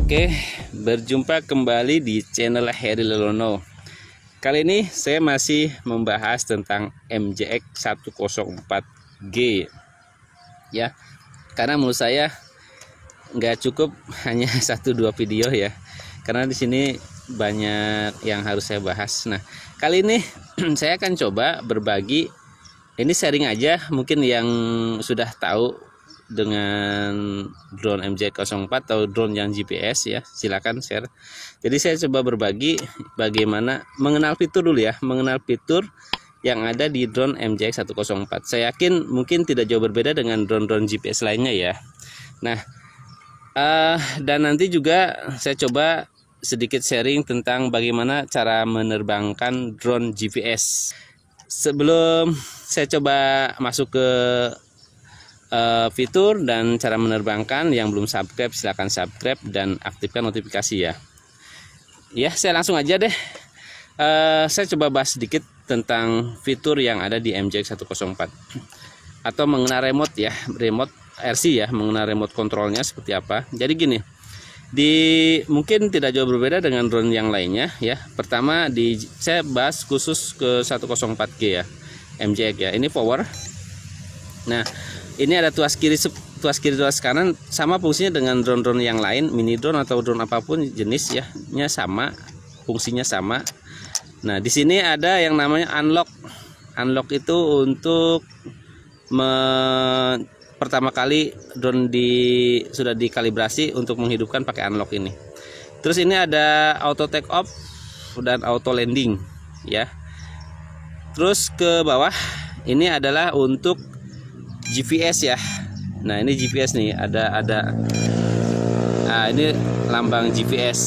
Oke, berjumpa kembali di channel Heri Lelono. Kali ini saya masih membahas tentang MJX 104G ya. Karena menurut saya nggak cukup hanya 1-2 video ya. Karena di sini banyak yang harus saya bahas. Nah, kali ini saya akan coba berbagi, ini sharing aja, mungkin yang sudah tahu dengan drone MJX 04 atau drone yang GPS ya, silakan share. Jadi saya coba berbagi bagaimana mengenal fitur dulu ya, mengenal fitur yang ada di drone MJX 104. Saya yakin mungkin tidak jauh berbeda dengan drone-drone GPS lainnya ya. Nah, dan nanti juga saya coba sedikit sharing tentang bagaimana cara menerbangkan drone GPS. Sebelum saya coba masuk ke fitur dan cara menerbangkan, yang belum subscribe silahkan subscribe dan aktifkan notifikasi ya. Ya, saya langsung aja deh. Saya coba bahas sedikit tentang fitur yang ada di MJX 104 atau mengenal remote ya, remote RC ya, mengenal remote kontrolnya seperti apa. Jadi gini, mungkin tidak jauh berbeda dengan drone yang lainnya ya. Pertama saya bahas khusus ke 104G ya, MJX ya. Ini power. Nah, ini ada tuas kiri, tuas kanan, sama fungsinya dengan drone-drone yang lain, mini drone atau drone apapun jenis ya, sama, fungsinya sama. Nah, di sini ada yang namanya unlock. Unlock itu untuk pertama kali drone sudah dikalibrasi untuk menghidupkan pakai unlock ini. Terus ini ada auto take off dan auto landing ya. Terus ke bawah ini adalah untuk GPS ya. Nah, ini GPS nih, ada nah, ini lambang GPS.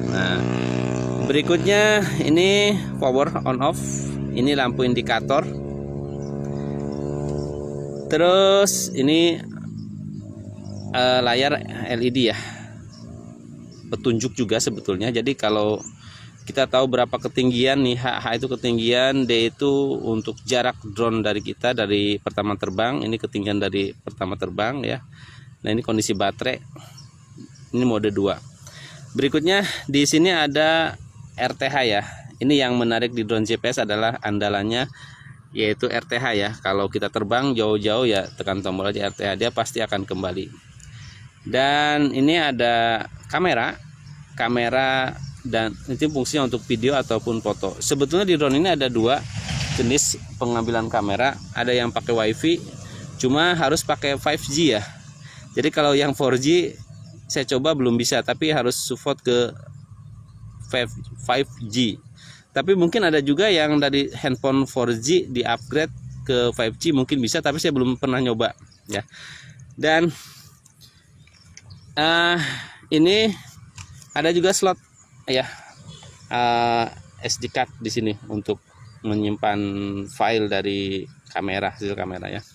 Nah, berikutnya ini power on off, ini lampu indikator. Terus ini layar LED ya, petunjuk juga sebetulnya. Jadi kalau kita tahu berapa ketinggian nih, H itu ketinggian, D itu untuk jarak drone dari kita dari pertama terbang, ini ketinggian dari pertama terbang ya. Nah, ini kondisi baterai, ini mode 2. Berikutnya di sini ada RTH ya. Ini yang menarik di drone GPS adalah andalannya, yaitu RTH ya. Kalau kita terbang jauh-jauh ya tekan tombol aja RTH, dia pasti akan kembali. Dan ini ada kamera dan itu fungsinya untuk video ataupun foto. Sebetulnya di drone ini ada 2 jenis pengambilan kamera, ada yang pakai WiFi, cuma harus pakai 5G ya. Jadi kalau yang 4G saya coba belum bisa, tapi harus support ke 5G. Tapi mungkin ada juga yang dari handphone 4G di upgrade ke 5G, mungkin bisa, tapi saya belum pernah nyoba ya. Dan ini ada juga slot ya, SD card di sini untuk menyimpan file dari kamera, hasil kamera ya.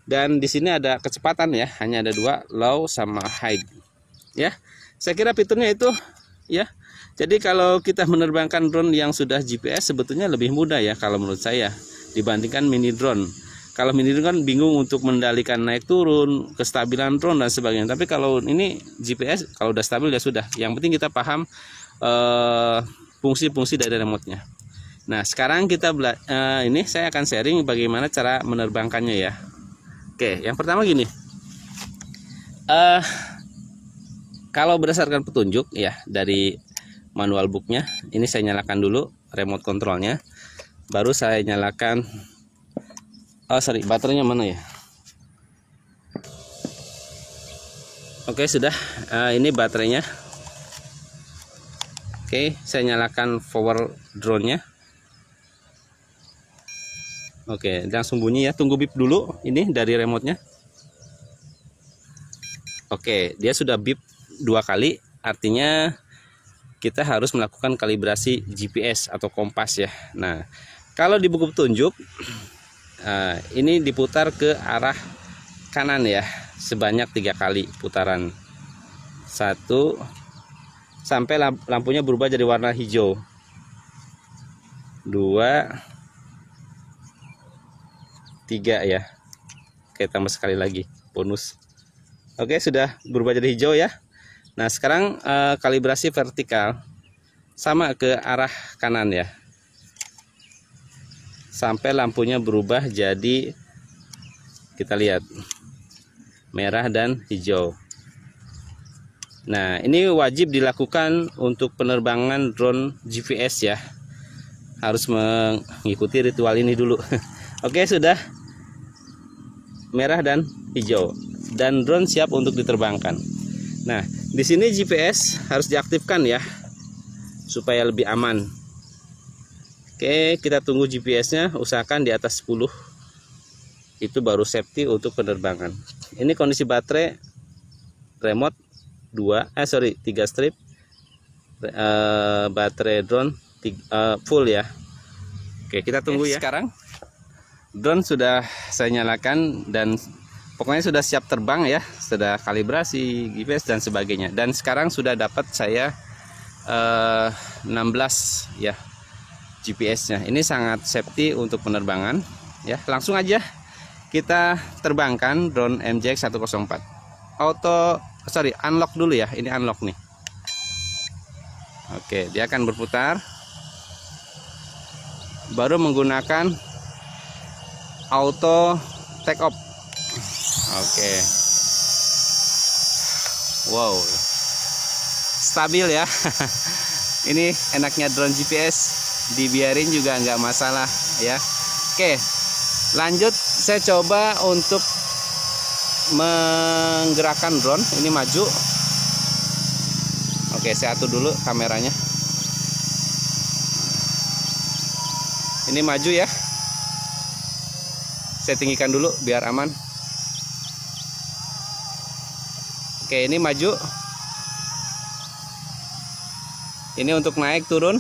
Dan di sini ada kecepatan ya, hanya ada 2, low sama high ya. Saya kira fiturnya itu ya. Jadi kalau kita menerbangkan drone yang sudah GPS sebetulnya lebih mudah ya kalau menurut saya dibandingkan mini drone. Kalau mini drone kan bingung untuk mengendalikan naik turun, kestabilan drone dan sebagainya. Tapi kalau ini GPS, kalau udah stabil ya sudah. Yang penting kita paham fungsi-fungsi dari remote-nya. Nah, sekarang kita ini saya akan sharing bagaimana cara menerbangkannya ya. Oke, yang pertama gini. Kalau berdasarkan petunjuk ya dari manual booknya, ini saya nyalakan dulu remote controlnya, baru saya nyalakan baterainya mana ya. Oke, sudah. Ini baterainya. Oke, saya nyalakan power drone-nya. Oke, langsung bunyi ya. Tunggu bip dulu ini dari remote-nya. Oke, dia sudah bip 2 kali. Artinya kita harus melakukan kalibrasi GPS atau kompas ya. Nah, kalau di buku petunjuk, ini diputar ke arah kanan ya, sebanyak 3 kali putaran. 1 sampai lampunya berubah jadi warna hijau. 2, 3 ya. Oke, tambah sekali lagi bonus. Oke, sudah berubah jadi hijau ya. Nah sekarang kalibrasi vertikal sama ke arah kanan ya, sampai lampunya berubah jadi, kita lihat, merah dan hijau. Nah ini wajib dilakukan untuk penerbangan drone GPS ya, harus mengikuti ritual ini dulu. Oke, sudah merah dan hijau dan drone siap untuk diterbangkan. Nah di sini GPS harus diaktifkan ya supaya lebih aman. Oke, kita tunggu GPS-nya, usahakan di atas 10, itu baru safety untuk penerbangan. Ini kondisi baterai remote 3 strip, baterai drone full ya. Oke, kita tunggu ya. Sekarang drone sudah saya nyalakan dan pokoknya sudah siap terbang ya, sudah kalibrasi GPS dan sebagainya. Dan sekarang sudah dapat saya 16 ya GPS-nya. Ini sangat safety untuk penerbangan ya. Langsung aja kita terbangkan drone MJX 104. Unlock dulu ya. Ini unlock nih. Oke, dia akan berputar. Baru menggunakan auto take off. Oke. Wow. Stabil ya. Ini enaknya drone GPS, dibiarin juga nggak masalah ya. Oke, lanjut saya coba untuk menggerakkan drone. Ini maju. Oke, saya atur dulu kameranya. Ini maju ya. Saya tinggikan dulu biar aman. Oke, ini maju. Ini untuk naik turun.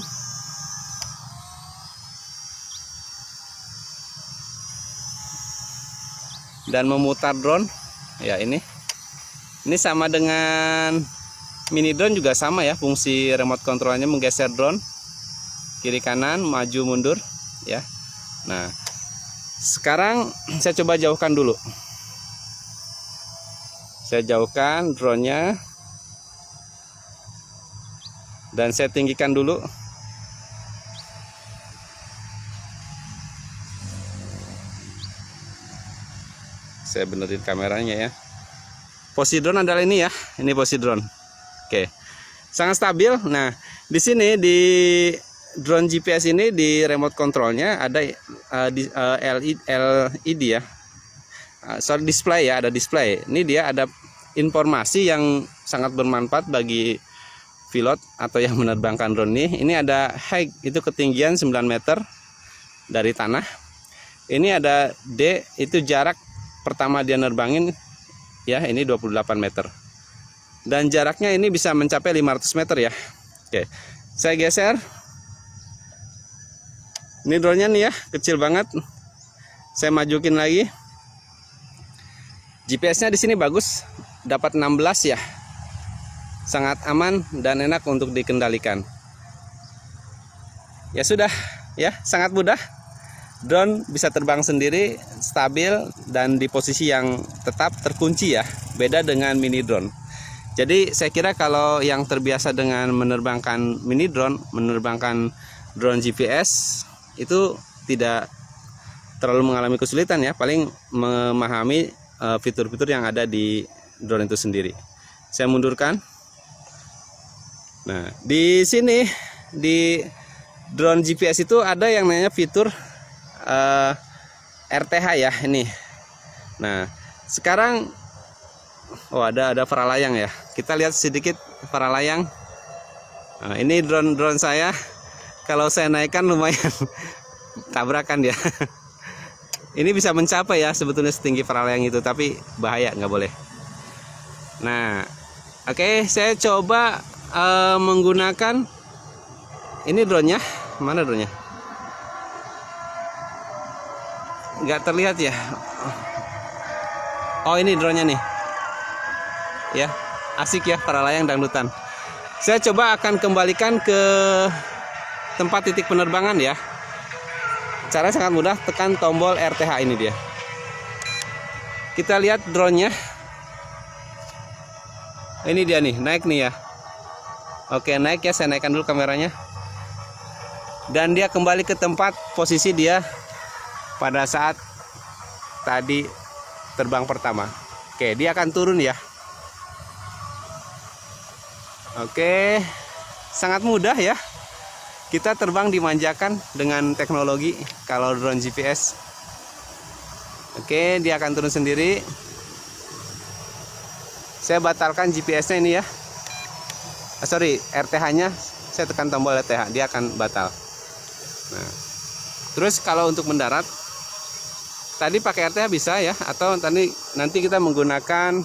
Dan memutar drone. Ya, ini sama dengan mini drone juga sama ya, fungsi remote controlnya menggeser drone kiri kanan, maju mundur ya. Nah, sekarang saya coba jauhkan dulu. Saya jauhkan drone-nya. Dan saya tinggikan dulu. Saya benerin kameranya ya. Posisi drone adalah ini ya. Ini posisi drone. Oke. Sangat stabil. Nah, di sini di drone GPS ini di remote controlnya ada LED ya. Display ya, ada display. Ini dia ada informasi yang sangat bermanfaat bagi pilot atau yang menerbangkan drone ini. Ini ada height, itu ketinggian 9 meter dari tanah. Ini ada D, itu jarak pertama dia nerbangin ya, ini 28 meter. Dan jaraknya ini bisa mencapai 500 meter ya. Oke, saya geser. Ini drone-nya nih ya, kecil banget. Saya majukin lagi. GPS-nya di sini bagus, dapat 16 ya. Sangat aman dan enak untuk dikendalikan. Ya sudah ya, sangat mudah. Drone bisa terbang sendiri, stabil dan di posisi yang tetap terkunci ya. Beda dengan mini drone. Jadi saya kira kalau yang terbiasa dengan menerbangkan mini drone, menerbangkan drone GPS itu tidak terlalu mengalami kesulitan ya. Paling memahami fitur-fitur yang ada di drone itu sendiri. Saya mundurkan. Nah, di sini di drone GPS itu ada yang namanya fitur RTH ya ini. Nah, sekarang ada paralayang ya. Kita lihat sedikit paralayang. Nah, ini drone saya. Kalau saya naikkan lumayan tabrakan ya. Ini bisa mencapai ya sebetulnya setinggi paralayang itu, tapi bahaya, nggak boleh. Nah, oke, saya coba menggunakan ini drone-nya. Mana drone-nya? Nggak terlihat ya. Oh, ini drone-nya nih. Ya, asik ya paralayang dangdutan. Saya coba akan kembalikan ke tempat titik penerbangan ya. Cara sangat mudah, tekan tombol RTH ini dia. Kita lihat drone-nya. Ini dia nih, naik nih ya. Oke, naik ya, saya naikkan dulu kameranya. Dan dia kembali ke tempat posisi dia pada saat tadi terbang pertama. Oke, dia akan turun ya. Oke, sangat mudah ya. Kita terbang dimanjakan dengan teknologi kalau drone GPS. Oke, dia akan turun sendiri. Saya batalkan GPS-nya ini ya. Sorry, RTH-nya saya tekan tombol RTH, dia akan batal. Nah, terus kalau untuk mendarat, tadi pakai RTH bisa ya, atau nanti kita menggunakan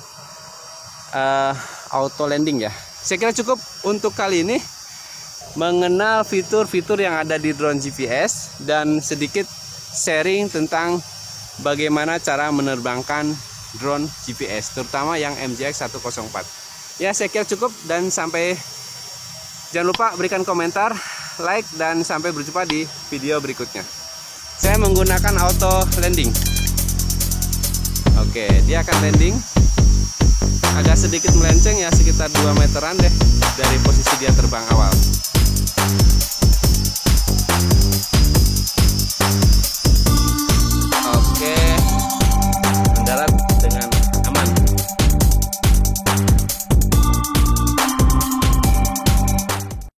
auto landing ya. Saya kira cukup untuk kali ini mengenal fitur-fitur yang ada di drone GPS dan sedikit sharing tentang bagaimana cara menerbangkan drone GPS, terutama yang MJX 104. Ya, saya kira cukup dan jangan lupa berikan komentar, like, dan sampai berjumpa di video berikutnya. Saya menggunakan auto landing. Oke, dia akan landing. Agak sedikit melenceng ya, sekitar 2 meteran deh dari posisi dia terbang awal.